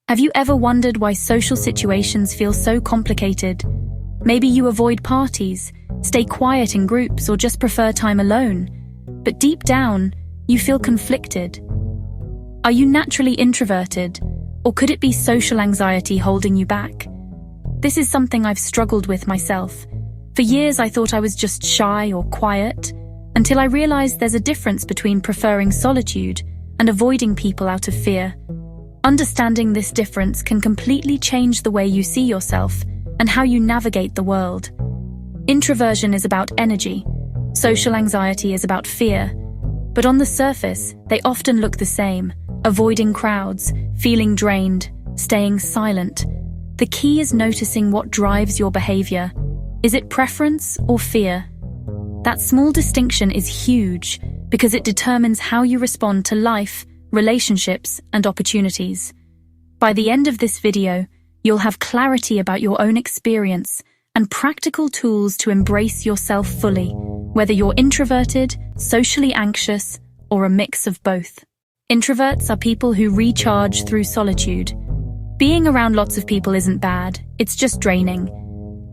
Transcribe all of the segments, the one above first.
Have you ever wondered why social situations feel so complicated? Maybe you avoid parties, stay quiet in groups, or just prefer time alone. But deep down, you feel conflicted. Are you naturally introverted, or could it be social anxiety holding you back? This is something I've struggled with myself. For years, I thought I was just shy or quiet, until I realized there's a difference between preferring solitude and avoiding people out of fear. Understanding this difference can completely change the way you see yourself and how you navigate the world. Introversion is about energy. Social anxiety is about fear. But on the surface, they often look the same: avoiding crowds, feeling drained, staying silent. The key is noticing what drives your behavior. Is it preference or fear? That small distinction is huge because it determines how you respond to life, relationships, and opportunities. By the end of this video, you'll have clarity about your own experience and practical tools to embrace yourself fully, whether you're introverted, socially anxious, or a mix of both. Introverts are people who recharge through solitude. Being around lots of people isn't bad, it's just draining.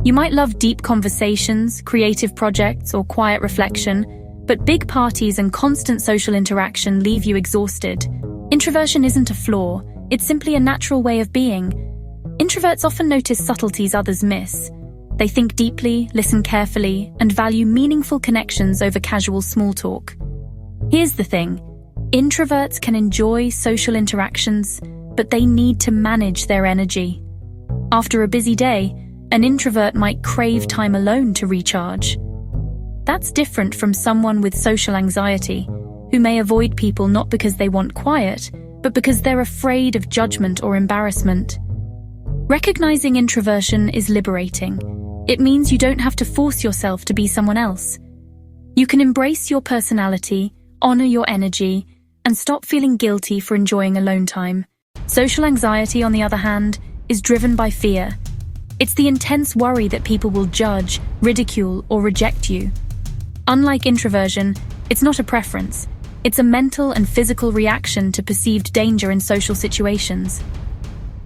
You might love deep conversations, creative projects, or quiet reflection, but big parties and constant social interaction leave you exhausted. Introversion isn't a flaw, it's simply a natural way of being. Introverts often notice subtleties others miss. They think deeply, listen carefully, and value meaningful connections over casual small talk. Here's the thing: introverts can enjoy social interactions, but they need to manage their energy. After a busy day, an introvert might crave time alone to recharge. That's different from someone with social anxiety, who may avoid people not because they want quiet, but because they're afraid of judgment or embarrassment. Recognizing introversion is liberating. It means you don't have to force yourself to be someone else. You can embrace your personality, honor your energy, and stop feeling guilty for enjoying alone time. Social anxiety, on the other hand, is driven by fear. It's the intense worry that people will judge, ridicule, or reject you. Unlike introversion, it's not a preference. It's a mental and physical reaction to perceived danger in social situations.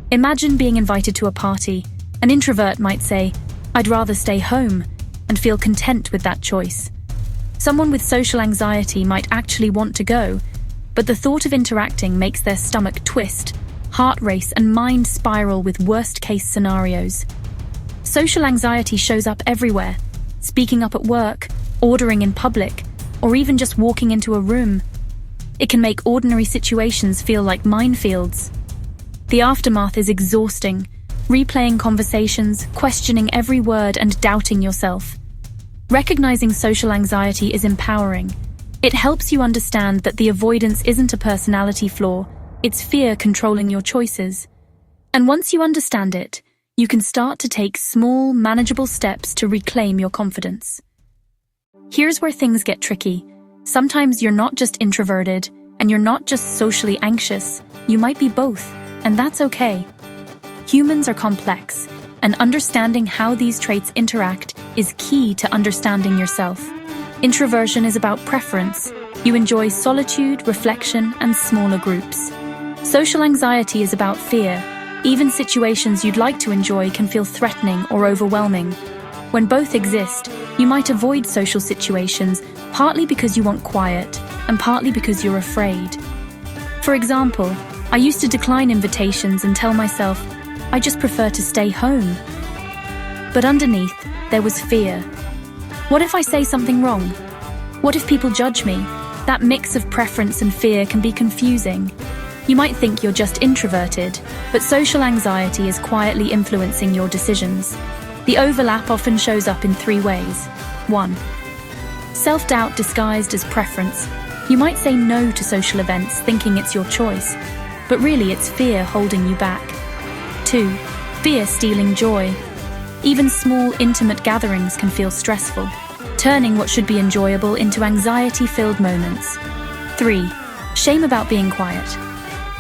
Imagine being invited to a party. An introvert might say, "I'd rather stay home," and feel content with that choice. Someone with social anxiety might actually want to go, but the thought of interacting makes their stomach twist, heart race, and mind spiral with worst-case scenarios. Social anxiety shows up everywhere: speaking up at work, ordering in public, or even just walking into a room. It can make ordinary situations feel like minefields. The aftermath is exhausting: replaying conversations, questioning every word, and doubting yourself. Recognizing social anxiety is empowering. It helps you understand that the avoidance isn't a personality flaw, it's fear controlling your choices. And once you understand it, you can start to take small, manageable steps to reclaim your confidence. Here's where things get tricky. Sometimes you're not just introverted, and you're not just socially anxious. You might be both, and that's okay. Humans are complex, and understanding how these traits interact is key to understanding yourself. Introversion is about preference. You enjoy solitude, reflection, and smaller groups. Social anxiety is about fear. Even situations you'd like to enjoy can feel threatening or overwhelming. When both exist, you might avoid social situations, partly because you want quiet, and partly because you're afraid. For example, I used to decline invitations and tell myself, "I just prefer to stay home." But underneath, there was fear. What if I say something wrong? What if people judge me? That mix of preference and fear can be confusing. You might think you're just introverted, but social anxiety is quietly influencing your decisions. The overlap often shows up in 3 ways. 1. Self-doubt disguised as preference. You might say no to social events thinking it's your choice, but really it's fear holding you back. 2. Fear stealing joy. Even small, intimate gatherings can feel stressful, turning what should be enjoyable into anxiety-filled moments. 3. Shame about being quiet.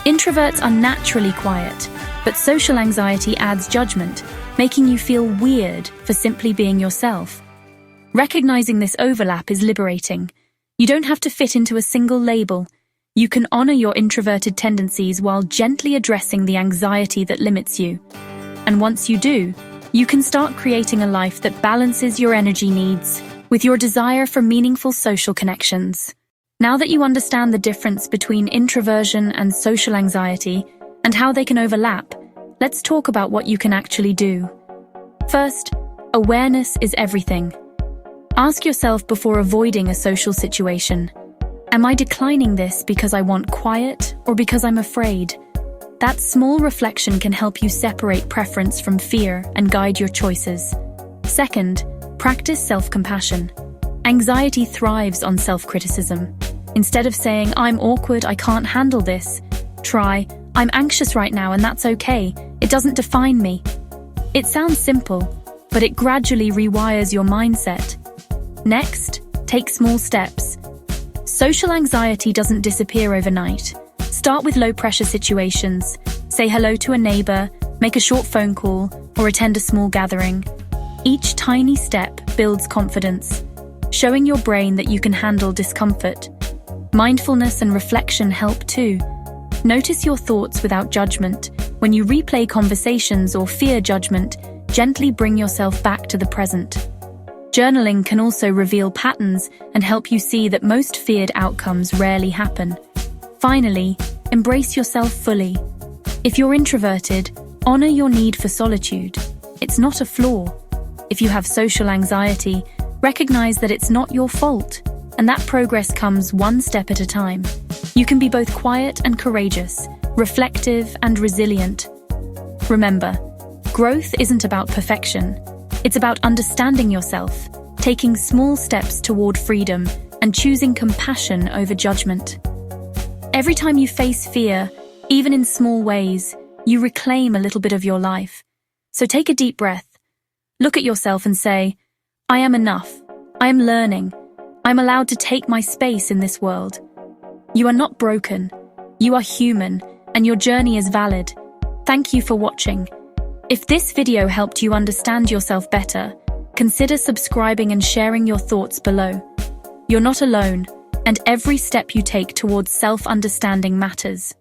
Introverts are naturally quiet, but social anxiety adds judgment, making you feel weird for simply being yourself. Recognizing this overlap is liberating. You don't have to fit into a single label. You can honor your introverted tendencies while gently addressing the anxiety that limits you. And once you do, you can start creating a life that balances your energy needs with your desire for meaningful social connections. Now that you understand the difference between introversion and social anxiety and how they can overlap, let's talk about what you can actually do. First, awareness is everything. Ask yourself before avoiding a social situation, am I declining this because I want quiet or because I'm afraid? That small reflection can help you separate preference from fear and guide your choices. Second, practice self-compassion. Anxiety thrives on self-criticism. Instead of saying, I'm awkward, I can't handle this, try, I'm anxious right now and that's okay, it doesn't define me. It sounds simple, but it gradually rewires your mindset. Next, take small steps. Social anxiety doesn't disappear overnight. Start with low-pressure situations. Say hello to a neighbor, make a short phone call, or attend a small gathering. Each tiny step builds confidence, showing your brain that you can handle discomfort. Mindfulness and reflection help too. Notice your thoughts without judgment. When you replay conversations or fear judgment, gently bring yourself back to the present. Journaling can also reveal patterns and help you see that most feared outcomes rarely happen. Finally, embrace yourself fully. If you're introverted, honor your need for solitude. It's not a flaw. If you have social anxiety, recognize that it's not your fault, and that progress comes one step at a time. You can be both quiet and courageous, reflective and resilient. Remember, growth isn't about perfection. It's about understanding yourself, taking small steps toward freedom, and choosing compassion over judgment. Every time you face fear, even in small ways, you reclaim a little bit of your life. So take a deep breath. Look at yourself and say, I am enough. I am learning. I'm allowed to take my space in this world. You are not broken. You are human, and your journey is valid. Thank you for watching. If this video helped you understand yourself better, consider subscribing and sharing your thoughts below. You're not alone, and every step you take towards self-understanding matters.